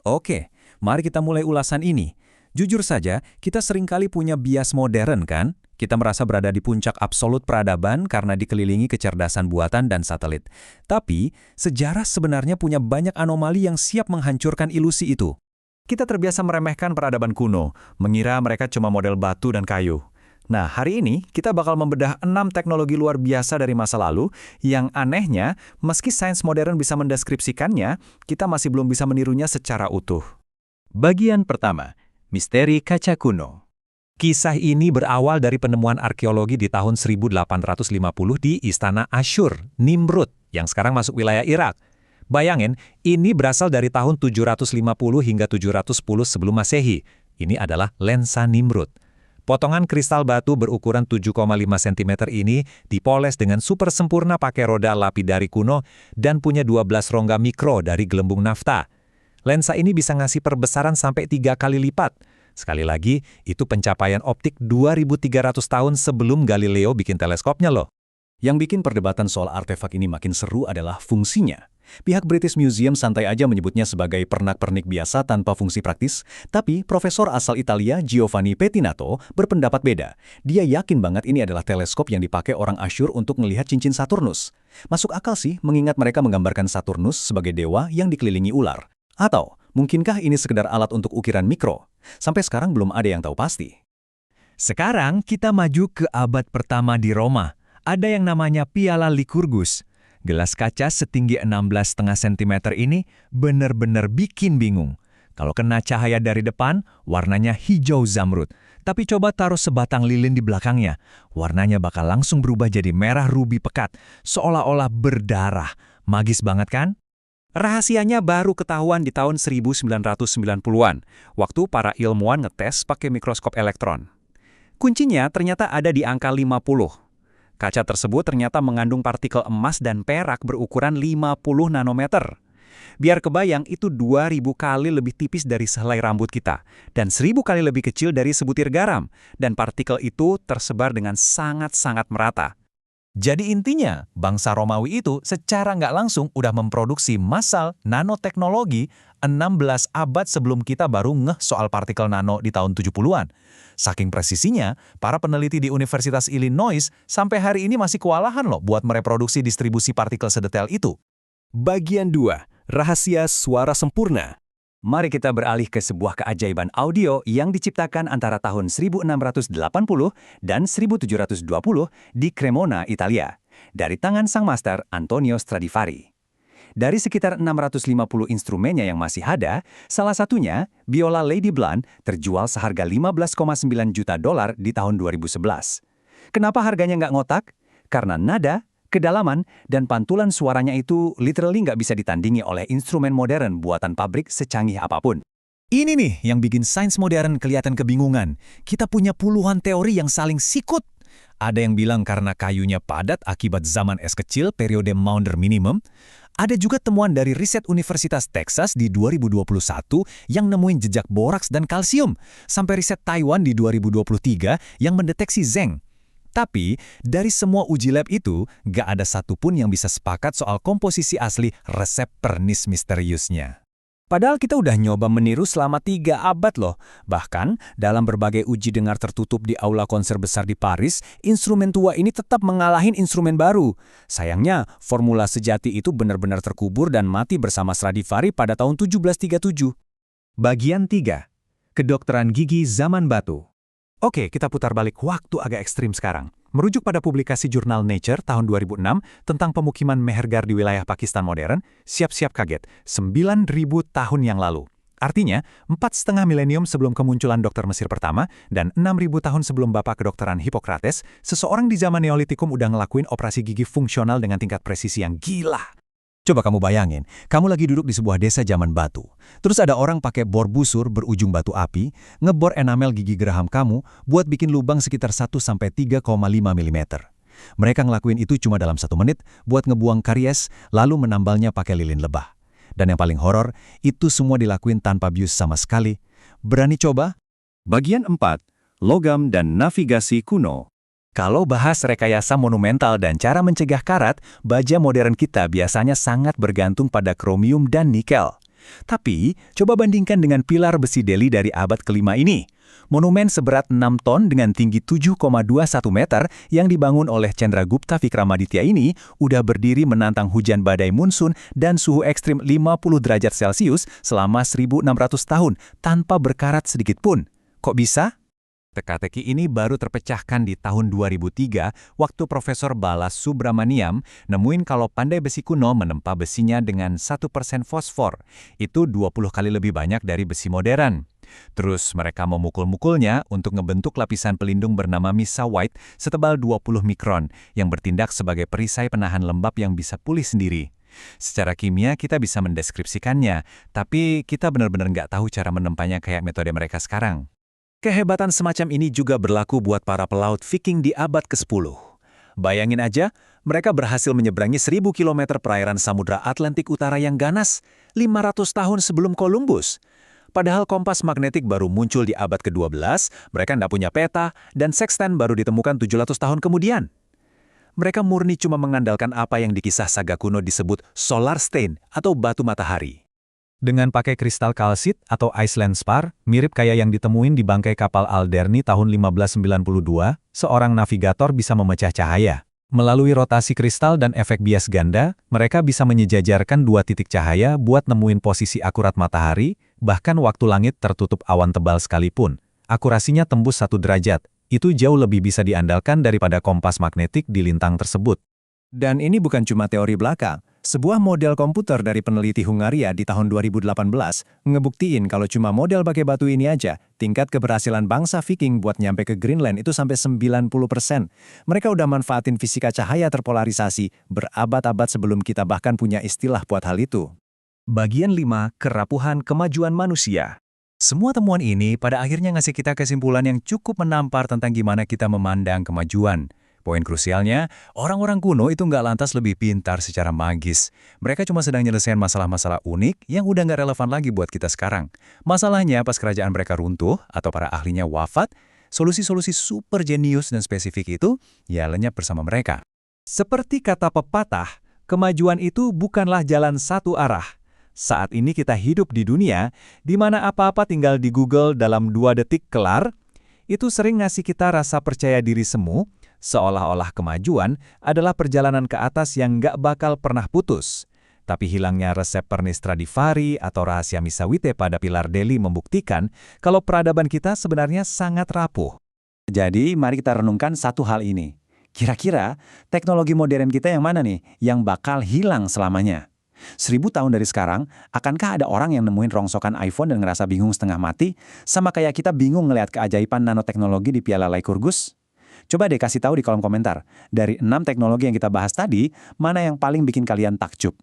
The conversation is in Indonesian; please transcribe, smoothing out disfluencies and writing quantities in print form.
Oke, mari kita mulai ulasan ini. Jujur saja, kita seringkali punya bias modern kan? Kita merasa berada di puncak absolut peradaban karena dikelilingi kecerdasan buatan dan satelit. Tapi, sejarah sebenarnya punya banyak anomali yang siap menghancurkan ilusi itu. Kita terbiasa meremehkan peradaban kuno, mengira mereka cuma model batu dan kayu. Nah, hari ini kita bakal membedah 6 teknologi luar biasa dari masa lalu yang anehnya, meski sains modern bisa mendeskripsikannya, kita masih belum bisa menirunya secara utuh. Bagian pertama, misteri kaca kuno. Kisah ini berawal dari penemuan arkeologi di tahun 1850 di Istana Asyur, Nimrud, yang sekarang masuk wilayah Irak. Bayangin, ini berasal dari tahun 750 hingga 710 sebelum Masehi. Ini adalah lensa Nimrud. Potongan kristal batu berukuran 7,5 cm ini dipoles dengan super sempurna pakai roda lapidari kuno dan punya 12 rongga mikro dari gelembung nafta. Lensa ini bisa ngasih perbesaran sampai 3 kali lipat. Sekali lagi, itu pencapaian optik 2300 tahun sebelum Galileo bikin teleskopnya loh. Yang bikin perdebatan soal artefak ini makin seru adalah fungsinya. Pihak British Museum santai aja menyebutnya sebagai pernak-pernik biasa tanpa fungsi praktis, tapi profesor asal Italia Giovanni Pettinato berpendapat beda. Dia yakin banget ini adalah teleskop yang dipakai orang Asyur untuk melihat cincin Saturnus. Masuk akal sih mengingat mereka menggambarkan Saturnus sebagai dewa yang dikelilingi ular. Atau, mungkinkah ini sekedar alat untuk ukiran mikro? Sampai sekarang belum ada yang tahu pasti. Sekarang kita maju ke abad pertama di Roma. Ada yang namanya Piala Lycurgus. Gelas kaca setinggi 16,5 cm ini benar-benar bikin bingung. Kalau kena cahaya dari depan, warnanya hijau zamrud. Tapi coba taruh sebatang lilin di belakangnya. Warnanya bakal langsung berubah jadi merah rubi pekat, seolah-olah berdarah. Magis banget kan? Rahasianya baru ketahuan di tahun 1990-an, waktu para ilmuwan ngetes pakai mikroskop elektron. Kuncinya ternyata ada di angka 50. Kaca tersebut ternyata mengandung partikel emas dan perak berukuran 50 nanometer. Biar kebayang, itu 2000 kali lebih tipis dari sehelai rambut kita, dan 1000 kali lebih kecil dari sebutir garam, dan partikel itu tersebar dengan sangat-sangat merata. Jadi intinya, bangsa Romawi itu secara nggak langsung udah memproduksi massal nanoteknologi 16 abad sebelum kita baru ngeh soal partikel nano di tahun 70-an. Saking presisinya, para peneliti di Universitas Illinois sampai hari ini masih kewalahan loh buat mereproduksi distribusi partikel sedetail itu. Bagian 2. Rahasia suara sempurna. Mari kita beralih ke sebuah keajaiban audio yang diciptakan antara tahun 1680 dan 1720 di Cremona, Italia, dari tangan sang master Antonio Stradivari. Dari sekitar 650 instrumennya yang masih ada, salah satunya, biola Lady Blunt, terjual seharga $15,9 juta di tahun 2011. Kenapa harganya nggak ngotak? Karena nada, kedalaman, dan pantulan suaranya itu literally nggak bisa ditandingi oleh instrumen modern buatan pabrik secanggih apapun. Ini nih yang bikin sains modern kelihatan kebingungan. Kita punya puluhan teori yang saling sikut. Ada yang bilang karena kayunya padat akibat zaman es kecil periode Maunder Minimum. Ada juga temuan dari riset Universitas Texas di 2021 yang nemuin jejak boraks dan kalsium. Sampai riset Taiwan di 2023 yang mendeteksi Zeng. Tapi, dari semua uji lab itu, gak ada satupun yang bisa sepakat soal komposisi asli resep pernis misteriusnya. Padahal kita udah nyoba meniru selama 3 abad loh. Bahkan, dalam berbagai uji dengar tertutup di aula konser besar di Paris, instrumen tua ini tetap mengalahin instrumen baru. Sayangnya, formula sejati itu benar-benar terkubur dan mati bersama Stradivari pada tahun 1737. Bagian 3. Kedokteran gigi zaman batu. Oke, kita putar balik waktu agak ekstrim sekarang. Merujuk pada publikasi jurnal Nature tahun 2006 tentang pemukiman Mehergar di wilayah Pakistan modern, siap-siap kaget, 9.000 tahun yang lalu. Artinya, 4,5 milenium sebelum kemunculan dokter Mesir pertama dan 6.000 tahun sebelum bapak kedokteran Hippocrates, seseorang di zaman Neolitikum udah ngelakuin operasi gigi fungsional dengan tingkat presisi yang gila. Coba kamu bayangin, kamu lagi duduk di sebuah desa zaman batu. Terus ada orang pakai bor busur berujung batu api, ngebor enamel gigi geraham kamu buat bikin lubang sekitar 1-3,5 mm. Mereka ngelakuin itu cuma dalam 1 menit buat ngebuang karies, lalu menambalnya pakai lilin lebah. Dan yang paling horor, itu semua dilakuin tanpa bius sama sekali. Berani coba? Bagian 4. Logam dan navigasi kuno. Kalau bahas rekayasa monumental dan cara mencegah karat, baja modern kita biasanya sangat bergantung pada kromium dan nikel. Tapi, coba bandingkan dengan pilar besi Delhi dari abad ke-5 ini. Monumen seberat 6 ton dengan tinggi 7,21 meter yang dibangun oleh Chandragupta Vikramaditya ini udah berdiri menantang hujan badai monsun dan suhu ekstrim 50 derajat Celcius selama 1.600 tahun tanpa berkarat sedikit pun. Kok bisa? Teka-teki ini baru terpecahkan di tahun 2003 waktu Profesor Balas Subramaniam nemuin kalau pandai besi kuno menempa besinya dengan 1% fosfor. Itu 20 kali lebih banyak dari besi modern. Terus mereka memukul-mukulnya untuk ngebentuk lapisan pelindung bernama Mesa White setebal 20 mikron yang bertindak sebagai perisai penahan lembab yang bisa pulih sendiri. Secara kimia kita bisa mendeskripsikannya, tapi kita benar-benar nggak tahu cara menempanya kayak metode mereka sekarang. Kehebatan semacam ini juga berlaku buat para pelaut Viking di abad ke-10. Bayangin aja, mereka berhasil menyeberangi 1.000 km perairan Samudra Atlantik Utara yang ganas, 500 tahun sebelum Columbus. Padahal kompas magnetik baru muncul di abad ke-12, mereka nggak punya peta, dan sextant baru ditemukan 700 tahun kemudian. Mereka murni cuma mengandalkan apa yang di kisah saga kuno disebut solar stain atau batu matahari. Dengan pakai kristal kalsit atau Iceland spar, mirip kayak yang ditemuin di bangkai kapal Alderney tahun 1592, seorang navigator bisa memecah cahaya. Melalui rotasi kristal dan efek bias ganda, mereka bisa menyejajarkan dua titik cahaya buat nemuin posisi akurat matahari, bahkan waktu langit tertutup awan tebal sekalipun. Akurasinya tembus 1 derajat. Itu jauh lebih bisa diandalkan daripada kompas magnetik di lintang tersebut. Dan ini bukan cuma teori belaka. Sebuah model komputer dari peneliti Hungaria di tahun 2018 ngebuktiin kalau cuma model pakai batu ini aja, tingkat keberhasilan bangsa Viking buat nyampe ke Greenland itu sampai 90%. Mereka udah manfaatin fisika cahaya terpolarisasi berabad-abad sebelum kita bahkan punya istilah buat hal itu. Bagian 5, kerapuhan kemajuan manusia. Semua temuan ini pada akhirnya ngasih kita kesimpulan yang cukup menampar tentang gimana kita memandang kemajuan. Poin krusialnya, orang-orang kuno itu nggak lantas lebih pintar secara magis. Mereka cuma sedang nyelesain masalah-masalah unik yang udah nggak relevan lagi buat kita sekarang. Masalahnya pas kerajaan mereka runtuh atau para ahlinya wafat, solusi-solusi super jenius dan spesifik itu ya lenyap bersama mereka. Seperti kata pepatah, kemajuan itu bukanlah jalan satu arah. Saat ini kita hidup di dunia, di mana apa-apa tinggal di Google dalam 2 detik kelar, itu sering ngasih kita rasa percaya diri semu, seolah-olah kemajuan adalah perjalanan ke atas yang nggak bakal pernah putus. Tapi hilangnya resep pernis Stradivari atau rahasia Misawite pada pilar Delhi membuktikan kalau peradaban kita sebenarnya sangat rapuh. Jadi, mari kita renungkan satu hal ini. Kira-kira teknologi modern kita yang mana nih yang bakal hilang selamanya? 1000 tahun dari sekarang, akankah ada orang yang nemuin rongsokan iPhone dan ngerasa bingung setengah mati, sama kayak kita bingung ngelihat keajaiban nanoteknologi di Piala Lycurgus? Coba deh kasih tahu di kolom komentar, dari 6 teknologi yang kita bahas tadi, mana yang paling bikin kalian takjub?